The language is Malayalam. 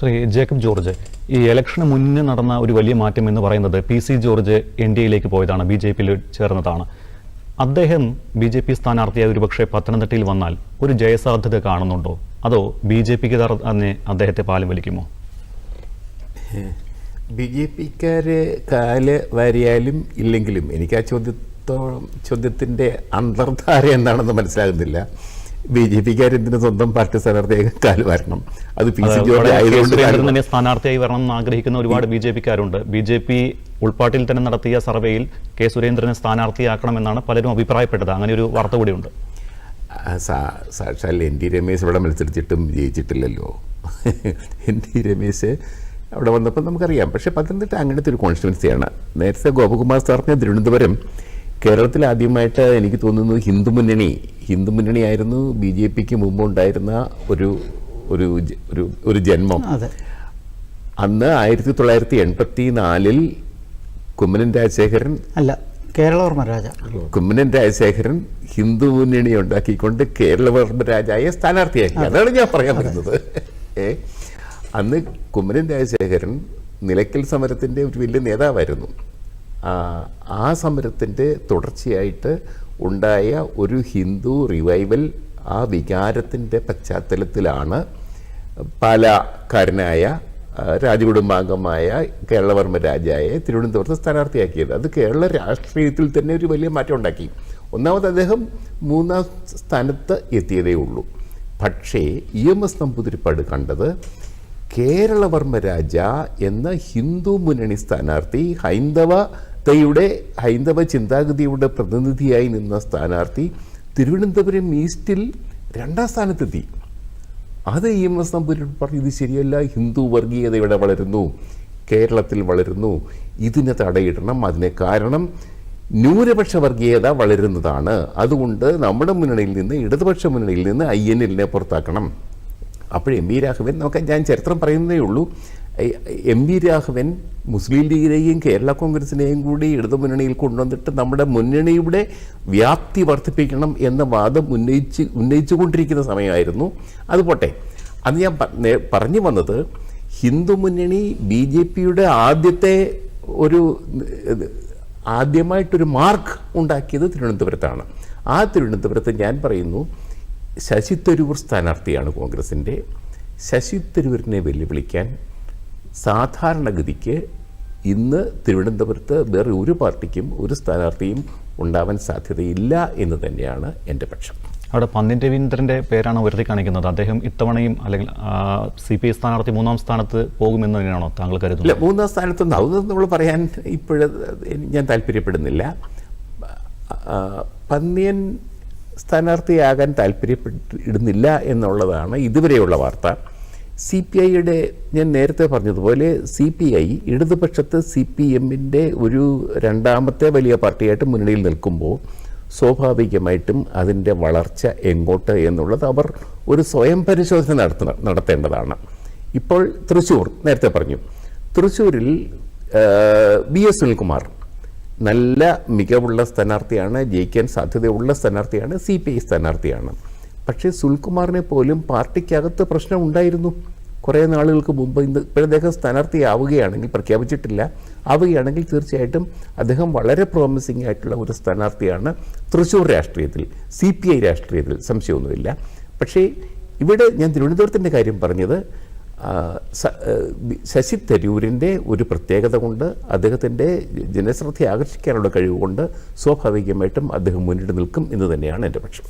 ശ്രീ ജേക്കബ് ജോർജ്, ഈ ഇലക്ഷന് മുന്നേ നടന്ന ഒരു വലിയ മാറ്റം എന്ന് പറയുന്നത് PC ജോർജ് NDAയിലേക്ക് പോയതാണ്, BJPയിൽ ചേർന്നതാണ്. അദ്ദേഹം BJP സ്ഥാനാർത്ഥിയായി ഒരുപക്ഷെ പത്തനംതിട്ടയിൽ വന്നാൽ ഒരു ജയസാധ്യത കാണുന്നുണ്ടോ, അതോ BJPക്ക് തന്നെ അദ്ദേഹത്തെ പാലം വലിക്കുമോ? BJPക്കാര് കാല് വാരിയാലും ഇല്ലെങ്കിലും എനിക്ക് ആ ചോദ്യത്തിൻ്റെ അന്തർധാര എന്താണെന്ന് മനസ്സിലാകുന്നില്ല. BJPക്കാരെന്തിന് സ്വന്തം പാർട്ടി സ്ഥാനാർത്ഥിയായി കാല് വരണം? അത് PC ജോർജ് ആയതുകൊണ്ട് സ്ഥാനാർത്ഥിയായി വരണം എന്ന് ആഗ്രഹിക്കുന്ന ഒരുപാട് BJPക്കാരുണ്ട്. BJP ഉൾപ്പാട്ടിൽ തന്നെ നടത്തിയ സർവേയിൽ K. സുരേന്ദ്രനെ സ്ഥാനാർത്ഥിയാക്കണമെന്നാണ് പലരും അഭിപ്രായപ്പെട്ടത്. അങ്ങനെ ഒരു വാർത്ത കൂടിയുണ്ട്. സാക്ഷാൽ NT രമേശ് ഇവിടെ മത്സരിച്ചിട്ടും ജയിച്ചിട്ടില്ലല്ലോ. NT രമേശ് അവിടെ വന്നപ്പോൾ നമുക്കറിയാം. പക്ഷേ പത്തനംതിട്ട അങ്ങനത്തെ ഒരു കോൺസ്റ്റിറ്റ്യുവൻസിയാണ്. നേരത്തെ ഗോപകുമാർ സാറിന് തിരുവനന്തപുരം കേരളത്തിൽ ആദ്യമായിട്ട് എനിക്ക് തോന്നുന്നു ഹിന്ദുമുന്നണി ആയിരുന്നു BJPക്ക് മുമ്പുണ്ടായിരുന്ന ഒരു ജന്മം. അന്ന് 1984 കുമ്മനം രാജശേഖരൻ കുമ്മനം രാജശേഖരൻ ഹിന്ദുമുന്നണി ഉണ്ടാക്കിക്കൊണ്ട് കേരളവർമ്മ രാജായെ സ്ഥാനാർത്ഥിയാക്കി. അതാണ് ഞാൻ പറയാൻ വരുന്നത്. അന്ന് കുമ്മനം രാജശേഖരൻ നിലയ്ക്കൽ സമരത്തിൻ്റെ ഒരു വലിയ നേതാവായിരുന്നു. ആ സമരത്തിൻ്റെ തുടർച്ചയായിട്ട് ഉണ്ടായ ഒരു ഹിന്ദു റിവൈവൽ, ആ വികാരത്തിൻ്റെ പശ്ചാത്തലത്തിലാണ് പാലക്കാരനായ രാജകുടുംബാംഗമായ കേരളവർമ്മ രാജായെ തിരുവനന്തപുരത്ത് സ്ഥാനാർത്ഥിയാക്കിയത്. അത് കേരള രാഷ്ട്രീയത്തിൽ തന്നെ ഒരു വലിയ മാറ്റം ഉണ്ടാക്കി. ഒന്നാമത് അദ്ദേഹം 3ാം സ്ഥാനത്ത് എത്തിയതേ ഉള്ളൂ. പക്ഷേ EMS നമ്പൂതിരിപ്പാട് കണ്ടത് കേരളവർമ്മ രാജ എന്ന ഹിന്ദു മുന്നണി സ്ഥാനാർത്ഥി, ഹൈന്ദവ ചിന്താഗതിയുടെ പ്രതിനിധിയായി നിന്ന സ്ഥാനാർത്ഥി തിരുവനന്തപുരം ഈസ്റ്റിൽ 2ാം സ്ഥാനത്തെത്തി. അത് EMS നമ്പൂതിരിപ്പാട് പറഞ്ഞു, ഇത് ശരിയല്ല, ഹിന്ദു വർഗീയത ഇവിടെ വളരുന്നു, കേരളത്തിൽ വളരുന്നു, ഇതിനെ തടയിടണം. അതിന് കാരണം ന്യൂനപക്ഷ വർഗീയത വളരുന്നതാണ്. അതുകൊണ്ട് നമ്മുടെ മുന്നണിയിൽ നിന്ന്, ഇടതുപക്ഷ മുന്നണിയിൽ നിന്ന് INL പുറത്താക്കണം. അപ്പോൾ MV രാഘവൻ, ഞാൻ ചരിത്രം പറയുന്നതേ ഉള്ളൂ, MV രാഘവൻ മുസ്ലിം ലീഗിനെയും കേരള കോൺഗ്രസിനെയും കൂടി ഇടതുമുന്നണിയിൽ കൊണ്ടുവന്നിട്ട് നമ്മുടെ മുന്നണിയുടെ വ്യാപ്തി വർദ്ധിപ്പിക്കണം എന്ന വാദം ഉന്നയിച്ചുകൊണ്ടിരിക്കുന്ന സമയമായിരുന്നു. അതുപോട്ടെ, അത് ഞാൻ പറഞ്ഞു വന്നത്, ഹിന്ദു മുന്നണി BJPയുടെ ആദ്യമായിട്ടൊരു മാർക്ക് ഉണ്ടാക്കിയത് തിരുവനന്തപുരത്താണ്. ആ തിരുവനന്തപുരത്ത് ഞാൻ പറയുന്നു, ശശി തരൂർ സ്ഥാനാർത്ഥിയാണ് കോൺഗ്രസിൻ്റെ. ശശി തരൂരിനെ വെല്ലുവിളിക്കാൻ സാധാരണഗതിക്ക് ഇന്ന് തിരുവനന്തപുരത്ത് വേറെ ഒരു പാർട്ടിക്കും ഒരു സ്ഥാനാർത്ഥിയും ഉണ്ടാവാൻ സാധ്യതയില്ല എന്ന് തന്നെയാണ് എൻ്റെ പക്ഷം. അവിടെ പന്ന്യൻ രവീന്ദ്രൻ്റെ പേരാണ് ഉയർത്തി കാണിക്കുന്നത്. അദ്ദേഹം ഇത്തവണയും അല്ലെങ്കിൽ CPI സ്ഥാനാർത്ഥി 3ാം സ്ഥാനത്ത് പോകുമെന്ന് തന്നെയാണോ താങ്കൾ കരുതുന്നത്? ഇല്ല, 3ാം സ്ഥാനത്തൊന്നും അതൊന്നും നമ്മൾ പറയാൻ ഞാൻ താല്പര്യപ്പെടുന്നില്ല. പന്ന്യൻ സ്ഥാനാർത്ഥിയാകാൻ താല്പര്യപ്പെടുന്നില്ല എന്നുള്ളതാണ് ഇതുവരെയുള്ള വാർത്ത. CPIയുടെ, ഞാൻ നേരത്തെ പറഞ്ഞതുപോലെ, CPI ഇടതുപക്ഷത്ത് CPMൻ്റെ ഒരു 2ാമത്തെ വലിയ പാർട്ടിയായിട്ട് മുന്നണിയിൽ നിൽക്കുമ്പോൾ സ്വാഭാവികമായിട്ടും അതിൻ്റെ വളർച്ച എങ്ങോട്ട് എന്നുള്ളത് അവർ ഒരു സ്വയം പരിശോധന നടത്തേണ്ടതാണ്. ഇപ്പോൾ തൃശ്ശൂർ, നേരത്തെ പറഞ്ഞു, തൃശ്ശൂരിൽ BS സുനിൽകുമാർ നല്ല മികവുള്ള സ്ഥാനാർത്ഥിയാണ്, ജയിക്കാൻ സാധ്യതയുള്ള സ്ഥാനാർത്ഥിയാണ്, CPI സ്ഥാനാർത്ഥിയാണ്. പക്ഷേ സുനിൽകുമാറിനെ പോലും പാർട്ടിക്കകത്ത് പ്രശ്നം ഉണ്ടായിരുന്നു കുറേ നാളുകൾക്ക് മുമ്പ്. ഇപ്പോൾ അദ്ദേഹം സ്ഥാനാർത്ഥിയാവുകയാണെങ്കിൽ, പ്രഖ്യാപിച്ചിട്ടില്ല, ആവുകയാണെങ്കിൽ തീർച്ചയായിട്ടും അദ്ദേഹം വളരെ പ്രോമിസിംഗ് ആയിട്ടുള്ള ഒരു സ്ഥാനാർത്ഥിയാണ് തൃശ്ശൂർ രാഷ്ട്രീയത്തിൽ, CPI രാഷ്ട്രീയത്തിൽ, സംശയമൊന്നുമില്ല. പക്ഷേ ഇവിടെ ഞാൻ തിരുവനന്തപുരത്തിൻ്റെ കാര്യം പറഞ്ഞത്, ശശി തരൂരിൻ്റെ ഒരു പ്രത്യേകത കൊണ്ട്, അദ്ദേഹത്തിൻ്റെ ജനശ്രദ്ധ ആകർഷിക്കാനുള്ള കഴിവുകൊണ്ട് സ്വാഭാവികമായിട്ടും അദ്ദേഹം മുന്നിട്ട് നിൽക്കും എന്ന് തന്നെയാണ് എൻ്റെ പക്ഷം.